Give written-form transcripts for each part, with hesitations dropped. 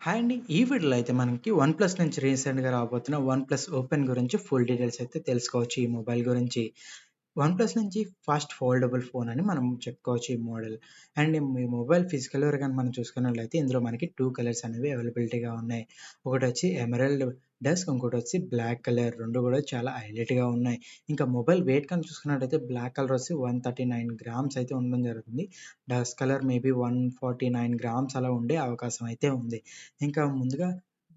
Hi అండి. ఈ వీడియోలో అయితే మనకి వన్‌ప్లస్ నుంచి రీసెంట్‌గా రాబోతున్న వన్‌ప్లస్ ఓపెన్ గురించి ఫుల్ డీటెయిల్స్ అయితే తెలుసుకోవచ్చు ఈ మొబైల్ గురించి. వన్‌ప్లస్ నుంచి ఫస్ట్ ఫోల్డబుల్ ఫోన్ అని మనం చెప్పుకోవచ్చు ఈ మోడల్. అండ్ ఈ మొబైల్ ఫిజికల్‌గా గాని మనం చూసుకున్నట్లయితే ఇందులో మనకి 2 కలర్స్ అనేవి అవైలబిలిటీగా ఉన్నాయి. ఒకటొచ్చి ఎమరాల్డ్ డస్క్, ఇంకోటొచ్చి బ్లాక్ కలర్. 2 కూడా చాలా హైలైట్‌గా ఉన్నాయి. ఇంకా మొబైల్ వెయిట్ కనుక చూసుకున్నట్టయితే బ్లాక్ కలర్ వచ్చి 139 గ్రామ్స్ అయితే ఉండడం జరుగుతుంది. డస్ట్ కలర్ మేబీ 149 గ్రామ్స్ అలా ఉండే అవకాశం అయితే ఉంది. ఇంకా ముందుగా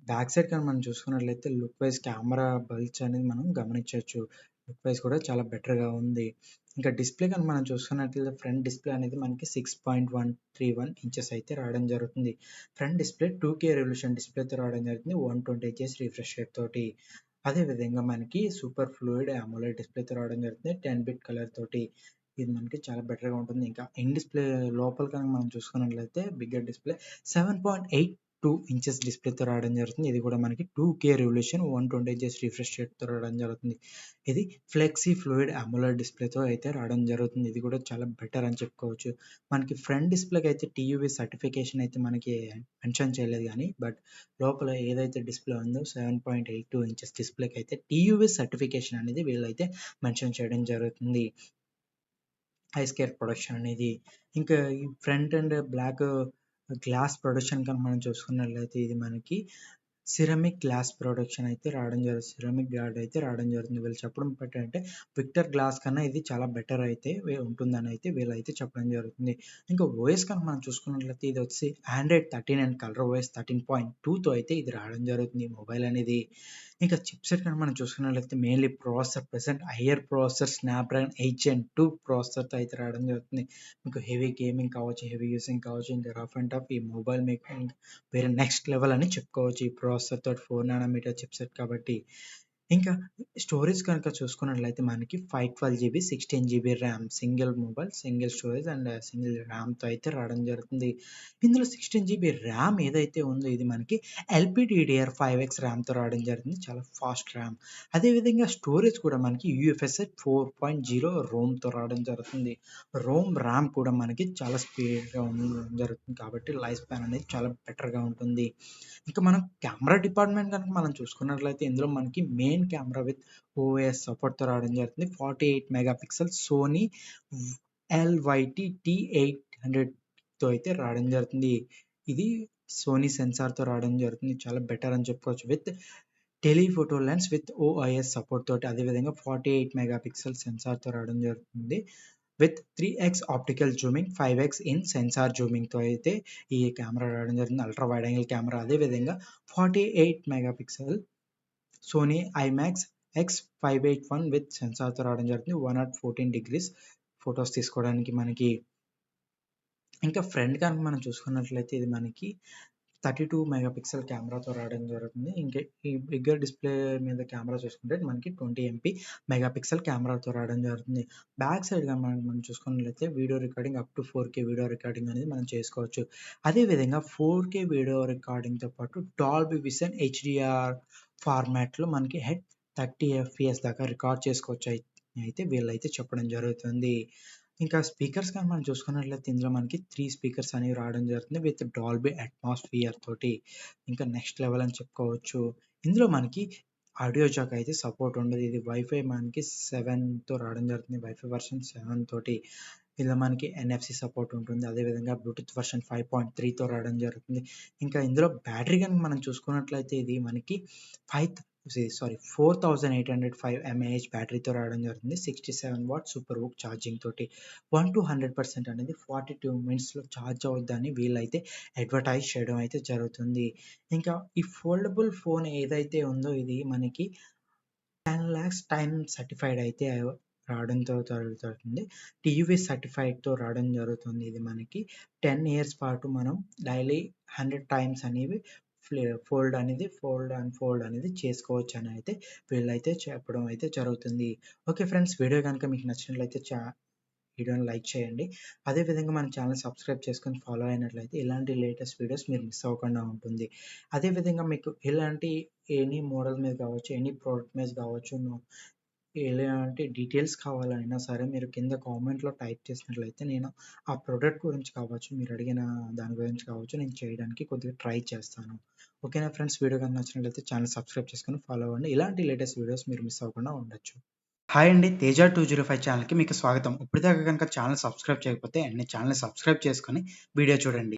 బ్యాక్ సైడ్ కనుక మనం చూసుకున్నట్లయితే లుక్ వైస్ కెమెరా బల్బ్స్ అనేది మనం గమనించొచ్చు. లుక్ వైస్ కూడా చాలా బెటర్‌గా ఉంది. ఇంకా డిస్‌ప్లే కనుక మనం చూసుకున్నట్లయితే ఫ్రంట్ డిస్‌ప్లే అనేది మనకి 6.131 ఇంచెస్ అయితే రావడం జరుగుతుంది. ఫ్రంట్ డిస్‌ప్లే 2K రెవల్యూషన్ డిస్‌ప్లేతో రావడం జరుగుతుంది. 120 హెర్ట్జ్ రిఫ్రెష్ రేట్ తోటి. అదే విధంగా మనకి సూపర్ ఫ్లూయిడ్ అమోలెడ్ డిస్‌ప్లేతో రావడం జరుగుతుంది. 10 బిట్ కలర్ తోటి. ఇది మనకి చాలా బెటర్‌గా ఉంటుంది. ఇంకా ఇన్ డిస్‌ప్లే లోపల కనుక మనం చూసుకున్నట్లయితే బిగ్గర్ డిస్‌ప్లే 7.82 ఇంచెస్ డిస్‌ప్లేతో రావడం జరుగుతుంది. ఇది కూడా మనకి 2K రెవల్యూషన్ 120 హెర్ట్జ్ రిఫ్రెష్ రేట్‌తో రావడం జరుగుతుంది. ఇది ఫ్లెక్సీ ఫ్లూయిడ్ అమోలెడ్ డిస్‌ప్లేతో అయితే రావడం జరుగుతుంది. ఇది కూడా చాలా బెటర్ అని చెప్పుకోవచ్చు. మనకి ఫ్రంట్ డిస్‌ప్లేకి అయితే టీయూవీ సర్టిఫికేషన్ అయితే మనకి మెన్షన్ చేయలేదు గానీ, బట్ లోపల ఏదైతే డిస్‌ప్లే ఉందో 7.82 ఇంచెస్ డిస్‌ప్లేకి అయితే టీయూవీ సర్టిఫికేషన్ అనేది వీళ్ళైతే మెన్షన్ చేయడం జరుగుతుంది. ఐ స్కేర్ ప్రొడక్షన్ అనేది. ఇంకా ఈ front and black glass production కనుక మనం చూసుకున్నట్లయితే ఇది మనకి సిరమిక్ గ్లాస్ ప్రొడక్షన్ అయితే రావడం జరుగుతుంది. సిరమిక్ గార్డ్ అయితే రావడం జరుగుతుంది. వీళ్ళు చెప్పడం ఏంటంటే విక్టర్ గ్లాస్ కన్నా ఇది చాలా బెటర్ అయితే ఉంటుందని అయితే వీళ్ళైతే చెప్పడం జరుగుతుంది. ఇంకా ఓఎస్ కనుక మనం చూసుకున్నట్లయితే ఇది వచ్చి ఆండ్రాయిడ్ 13 అండ్ కలర్ ఓఎస్ 13.2తో అయితే ఇది రావడం జరుగుతుంది ఈ మొబైల్ అనేది. ఇంకా చిప్సెట్ కనుక మనం చూసుకున్నట్లయితే mainly processor present higher processor Snapdragon 8 జెన్ 2 ప్రాసెసర్‌తో అయితే రావడం జరుగుతుంది. మీకు హెవీ గేమింగ్ కావచ్చు, హెవీ యూజింగ్ కావచ్చు, ఇంకా రఫ్ అండ్ టఫ్ ఈ మొబైల్ మీకు వేరే నెక్స్ట్ లెవెల్ అని చెప్పుకోవచ్చు. ఈ ప్రాసెసర్ తోటి 4 నానోమీటర్ చిప్సెట్ కాబట్టి. ఇంకా స్టోరేజ్ కనుక చూసుకున్నట్లయితే మనకి 512 GB, 16 GB RAM single mobile, single storage and single ర్యామ్‌తో అయితే రావడం జరుగుతుంది. ఇందులో 16 జీబీ ర్యామ్ ఏదైతే ఉందో ఇది మనకి LPDDR5X ర్యామ్‌తో రావడం జరిగింది. చాలా ఫాస్ట్ ర్యామ్. అదేవిధంగా స్టోరేజ్ కూడా మనకి యూఎఫ్ఎస్ఐ 4.0 రోమ్‌తో రావడం జరుగుతుంది. రోమ్ ర్యామ్ కూడా మనకి చాలా స్పీడ్‌గా ఉండడం జరుగుతుంది కాబట్టి లైఫ్ స్పాన్ అనేది చాలా బెటర్‌గా ఉంటుంది. ఇంకా మనం కెమెరా డిపార్ట్మెంట్ కనుక మనం చూసుకున్నట్లయితే ఇందులో మనకి మెయిన్ కెమెరా విత్ ఓఎస్ సపోర్ట్‌తో రావడం జరుగుతుంది. 48 మెగా పిక్సెల్ సోనీ ఎల్‌వైటీ T800తో అయితే రావడం జరుగుతుంది. ఇది సోనీ సెన్సార్‌తో రావడం జరుగుతుంది. చాలా బెటర్ అని చెప్పుకోవచ్చు. With telephoto lens with OIS support తోటి అదేవిధంగా 48 మెగా పిక్సెల్ సెన్సార్‌తో రావడం జరుగుతుంది. With 3x optical zooming, 5x in sensor జూమింగ్‌తో అయితే ఈ కెమెరా రావడం జరిగింది. Ultra wide angle camera. అదేవిధంగా 48 mega pixel Sony IMX X581 with సెన్సార్‌తో రావడం జరుగుతుంది. 114 డిగ్రీస్ ఫోటోస్ తీసుకోవడానికి మనకి. ఇంకా ఫ్రంట్ కనుక మనం చూసుకున్నట్లయితే ఇది మనకి 32 మెగా పిక్సెల్ కెమెరాతో రావడం జరుగుతుంది. ఇంకా ఈ బిగ్గర్ డిస్‌ప్లే మీద కెమెరా చూసుకుంటే మనకి 20 ఎంపీ మెగా పిక్సెల్ కెమెరాతో రావడం జరుగుతుంది. బ్యాక్ సైడ్‌గా మనం చూసుకున్నట్లయితే video recording up to 4K video recording అనేది మనం చేసుకోవచ్చు. అదేవిధంగా 4K వీడియో రికార్డింగ్‌తో పాటు డాల్బీ విజన్ హెచ్‌డీఆర్ ఫార్మాట్‌లో మనకి 30 ఎఫ్‌పిఎస్ దాకా రికార్డ్ చేసుకోవచ్చు అయితే వీళ్ళైతే చెప్పడం జరుగుతుంది. ఇంకా స్పీకర్స్ కానీ మనం చూసుకున్నట్లయితే ఇందులో మనకి 3 స్పీకర్స్ అనేవి రావడం జరుగుతుంది విత్ డాల్బీ అట్మాస్ఫియర్ తోటి. ఇంకా నెక్స్ట్ లెవెల్ అని చెప్పుకోవచ్చు. ఇందులో మనకి ఆడియో జాక్ అయితే సపోర్ట్ ఉండదు. ఇది వైఫై మనకి 7తో రావడం జరుగుతుంది. వైఫై వర్షన్ 7 తోటి. ఇందులో మనకి ఎన్ఎఫ్‌సి సపోర్ట్ ఉంటుంది. అదేవిధంగా బ్లూటూత్ వర్షన్ 5.3తో రావడం జరుగుతుంది. ఇంకా ఇందులో బ్యాటరీ గనుక మనం చూసుకున్నట్లయితే ఇది మనకి 4805 ఎంఏహెచ్ బ్యాటరీతో రావడం జరుగుతుంది. 67 వాట్ సూపర్ హుక్ ఛార్జింగ్ తోటి. 1-100% అనేది 42 మినిట్స్‌లో ఛార్జ్ అవుద్దని వీళ్ళైతే అడ్వర్టైజ్ చేయడం అయితే జరుగుతుంది. ఇంకా ఈ ఫోల్డబుల్ ఫోన్ ఏదైతే ఉందో ఇది మనకి 10 లాక్స్ టైమ్ సర్టిఫైడ్ అయితే రావడంతో జరుగుతుంది. టీయూవీ సర్టిఫైడ్‌తో రావడం జరుగుతుంది. ఇది మనకి 10 ఇయర్స్ పాటు మనం డైలీ 100 టైమ్స్ అనేవి ఫోల్డ్ అండ్ ఫోల్డ్ అనేది చేసుకోవచ్చు అని అయితే వీళ్ళైతే చెప్పడం అయితే జరుగుతుంది. ఓకే ఫ్రెండ్స్, వీడియో గనుక మీకు నచ్చినట్లయితే వీడియోని లైక్ చేయండి. అదేవిధంగా మన ఛానల్ సబ్స్క్రైబ్ చేసుకొని ఫాలో అయినట్లయితే ఇలాంటి లేటెస్ట్ వీడియోస్ మీరు మిస్ అవ్వకుండా ఉంటుంది. అదేవిధంగా మీకు ఇలాంటి ఎనీ మోడల్ మీద కావచ్చు, ఎనీ ప్రోడక్ట్ మీద కావచ్చు ఎలాంటి డీటెయిల్స్ కావాలన్నా సరే మీరు కింద కామెంట్‌లో టైప్ చేసినట్లయితే నేను ఆ ప్రొడక్ట్ గురించి కావచ్చు, మీరు అడిగిన దాని గురించి కావచ్చు, నేను చేయడానికి కొద్దిగా ట్రై చేస్తాను. ఓకేనా ఫ్రెండ్స్, వీడియో గాని నచ్చినట్లయితే ఛానెల్ సబ్స్క్రైబ్ చేసుకొని ఫాలో అవ్వండి. ఇలాంటి లేటెస్ట్ వీడియోస్ మీరు మిస్ అవ్వకుండా ఉండొచ్చు. హాయ్ అండి, తేజ 205 ఛానల్‌కి మీకు స్వాగతం. ఇప్పటిదాకా గనుక ఛానెల్ సబ్స్క్రైబ్ చేయకపోతే వెంటనే ఛానెల్‌ని సబ్స్క్రైబ్ చేసుకొని వీడియో చూడండి.